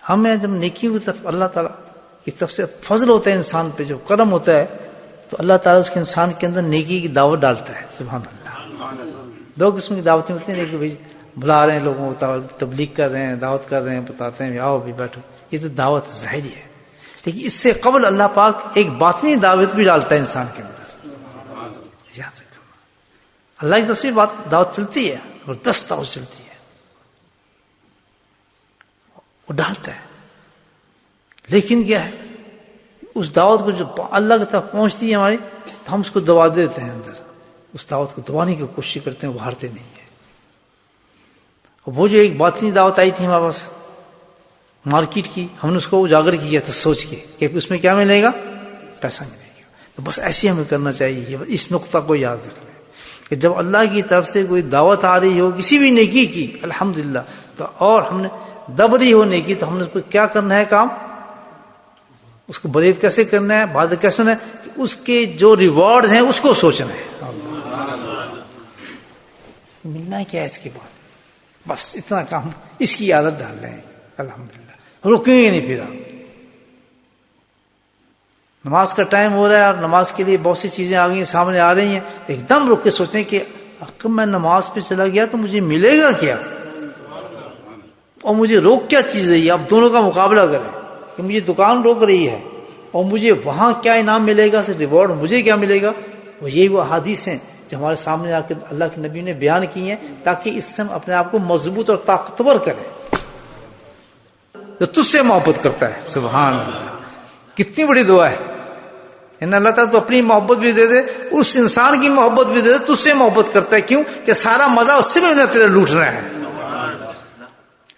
ہمیں جب نیکیوں کی طرف اللہ تعالیٰ کی طرف سے فضل ہوتا ہے انسان پہ، جو کرم ہوتا ہے، تو اللہ تعالیٰ اس کے انسان کے اندر نیکی کی دعوت ڈالتا ہے. سبحان اللہ. دو قسم کی دعوتیں ہوتی ہیں، ایک بھائی بلا رہے ہیں لوگوں کو، تبلیغ کر رہے ہیں، دعوت کر رہے ہیں، بتاتے ہیں آؤ بھی بیٹھو، یہ تو دعوت ظاہری ہے. لیکن اس سے قبل اللہ پاک ایک باطنی دعوت بھی ڈالتا ہے انسان کے اندر. یاد رکھو، اللہ کی طرف سے دعوت چلتی ہے، اور 10 دعوت چلتی ہے، وہ ڈالتا ہے. لیکن کیا ہے، اس دعوت کو جو اللہ کی طرف پہنچتی ہے ہماری، تو ہم اس کو دبا دیتے ہیں اندر، اس دعوت کو دبانے کی کوشش کرتے ہیں، وہ ہارتے نہیں ہیں. وہ جو ایک باطنی دعوت آئی تھی ہمارے پاس مارکیٹ کی، ہم نے اس کو اجاگر کیا تھا سوچ کے کہ اس میں کیا ملے گا، پیسہ ملے گا. تو بس ایسے ہمیں کرنا چاہیے. اس نقطہ کو یاد رکھ لیں کہ جب اللہ کی طرف سے کوئی دعوت آ رہی ہو کسی بھی نیکی کی، الحمدللہ، تو اور ہم نے دب رہی ہو نیکی، تو ہم نے اس کو کیا کرنا ہے کام، اس کو بریو کیسے کرنا ہے، بات کیسے ہے کہ اس کے جو ریوارڈ ہیں اس کو سوچنا ہے. ملنا کیا ہے اس کے بعد، بس اتنا کام، اس کی عادت ڈال رہے ہیں. الحمدللہ رکیں گے نہیں. پھر آپ نماز کا ٹائم ہو رہا ہے اور نماز کے لیے بہت سی چیزیں آ گئی ہیں، سامنے آ رہی ہیں، تو ایک دم رک کے سوچیں کہ اگر میں نماز پہ چلا گیا تو مجھے ملے گا کیا، اور مجھے روک کیا چیز رہی ہے. آپ دونوں کا مقابلہ کریں کہ مجھے دکان روک رہی ہے اور مجھے وہاں کیا انعام ملے گا، ریوارڈ مجھے کیا ملے گا. وہ یہی وہ احادیث ہیں جو ہمارے سامنے آ کے اللہ کے نبی نے بیان کی ہیں، تاکہ اس سے ہم اپنے آپ کو مضبوط اور طاقتور کریں. جو تجھ سے محبت کرتا ہے، سبحان اللہ، کتنی بڑی دعا ہے. ان اللہ تعالیٰ تو اپنی محبت بھی دے دے، اس انسان کی محبت بھی دے دے، تجھ سے محبت کرتا ہے. کیوں کہ سارا مزہ اس سے بھی انہیں تیرے لوٹ رہا ہے،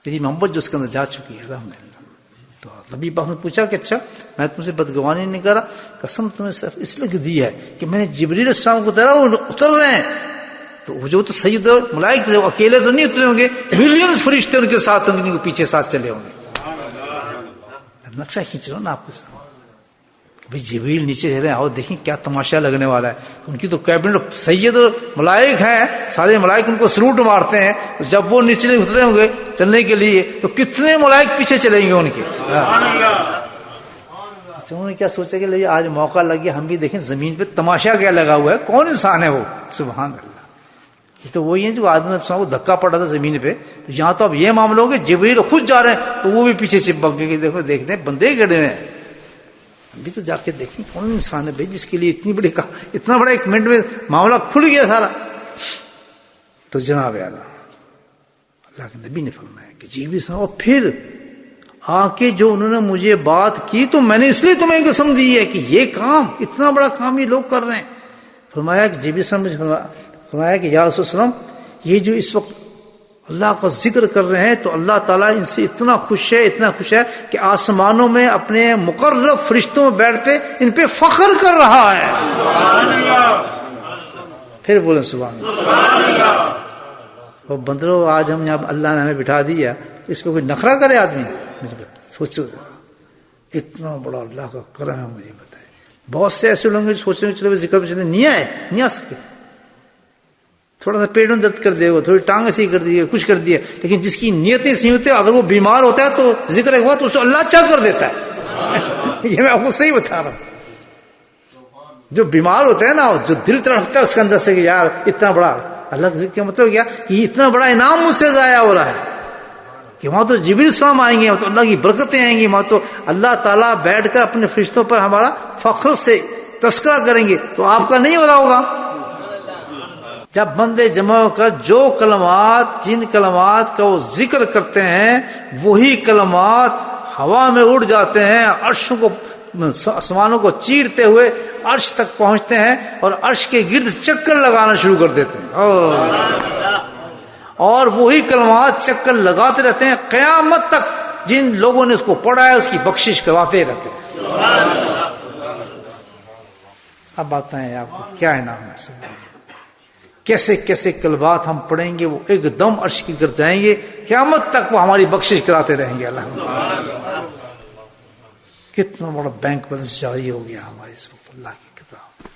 تیری محبت جو اس کے اندر جا چکی ہے. الحمدللہ. تو نبی پاک نے پوچھا کہ اچھا میں تم سے بدگمانی نہیں کرا، قسم تمہیں صرف اس لیے دی ہے کہ میں نے جبریل السلام کو اترا، وہ اتر رہے ہیں، تو وہ جو تو سید ملائک تھے، وہ اکیلے تو نہیں اترے ہوں گے، ملینز فرشتے ان کے ساتھ ہوں گے، ان کے پیچھے ساتھ چلے ہوں گے. نقشہ کھینچ رہا ہوں نا آپ کے سامنے، بھائی جبریل نیچے چلے، آؤ دیکھیں کیا تماشا لگنے والا ہے. ان کی تو کیبنٹ سید ملائک ہیں، سارے ملائک ان کو سلوٹ مارتے ہیں. جب وہ نیچے اترے ہوں گے چلنے کے لیے، تو کتنے ملائک پیچھے چلیں گے ان کے. انہوں نے کیا سوچا کہ آج موقع لگ گیا، ہم بھی دیکھیں زمین پہ تماشا کیا لگا ہوا ہے، کون انسان ہے وہ. سبحان اللہ. یہ تو وہی ہیں جو آدمی کو دھکا پڑا تھا زمین پہ. تو یہاں تو اب یہ معاملہ ہو کہ جبریل خود جا رہے ہیں، تو وہ بھی پیچھے چپک کے دیکھو دیکھتے ہیں بندے گڑے ہیں. ابھی تو جا کے دیکھیں کون انسان ہے بھائی جس کے لیے اتنا بڑا 1 منٹ میں معاملہ کھل گیا سارا. تو جناب اللہ کے نبی نے فرمایا کہ جی بھی سنو، پھر آ کے جو انہوں نے مجھے بات کی تو میں نے اس لیے تمہیں قسم دی ہے کہ یہ کام، اتنا بڑا کام یہ لوگ کر رہے ہیں. فرمایا کہ جی بھی فرمایا کہ یا رسول اللہ، یہ جو اس وقت اللہ کا ذکر کر رہے ہیں تو اللہ تعالیٰ ان سے اتنا خوش ہے کہ آسمانوں میں اپنے مقرب فرشتوں میں بیٹھ پہ ان پہ فخر کر رہا ہے. سبحان اللہ. پھر بولیں سبحان اللہ. وہ بندرو آج ہم یہاں اللہ نے ہمیں بٹھا دیا، اس پہ کوئی نخرہ کرے آدمی؟ سوچو کتنا بڑا اللہ کا کرم ہے. مجھے بتائے بہت سے ایسے لوگ سوچ رہے چلو ذکر پہ چلے، نہیں آ سکتے. تھوڑا سا پیٹ میں درد کر دے گا، تھوڑی ٹانگ ایسی کر دی، کچھ کر دیا، لیکن جس کی نیتیں صحیح ہوتی ہے، اگر وہ بیمار ہوتا ہے تو ذکر ہوا تو اسے اللہ اچھا کر دیتا ہے. یہ میں آپ کو صحیح بتا رہا ہوں. جو بیمار ہوتا ہے نا، جو دل تڑپتا ہے اس کے اندر سے کہ یار اتنا بڑا اللہ کا ذکر کا مطلب کیا کہ اتنا بڑا انعام مجھ سے ضائع ہو رہا ہے کہ وہاں تو جبریل السلام آئیں گے، وہاں تو اللہ کی برکتیں آئیں گی، وہاں تو اللہ تعالیٰ بیٹھ کر اپنے فرشتوں پر ہمارا فخر سے تذکرہ کریں گے. تو آپ کا نہیں ہو رہا ہوگا. جب بندے جمع ہو کر جو کلمات، جن کلمات کا وہ ذکر کرتے ہیں، وہی کلمات ہوا میں اڑ جاتے ہیں، عرشوں کو، آسمانوں کو چیرتے ہوئے عرش تک پہنچتے ہیں اور عرش کے گرد چکر لگانا شروع کر دیتے ہیں. اور وہی کلمات چکر لگاتے رہتے ہیں قیامت تک. جن لوگوں نے اس کو پڑھا ہے اس کی بخشش کرواتے رہتے ہیں. اب بتائیں آپ کو کیا انعام ہے؟ کیسے کیسے کلمات ہم پڑھیں گے، وہ ایک دم عرش کی گرد جائیں گے، قیامت تک وہ ہماری بخشش کراتے رہیں گے. الحمدللہ. کتنا بڑا بینک بیلنس جاری ہو گیا ہمارے اس وقت اللہ کی کتاب.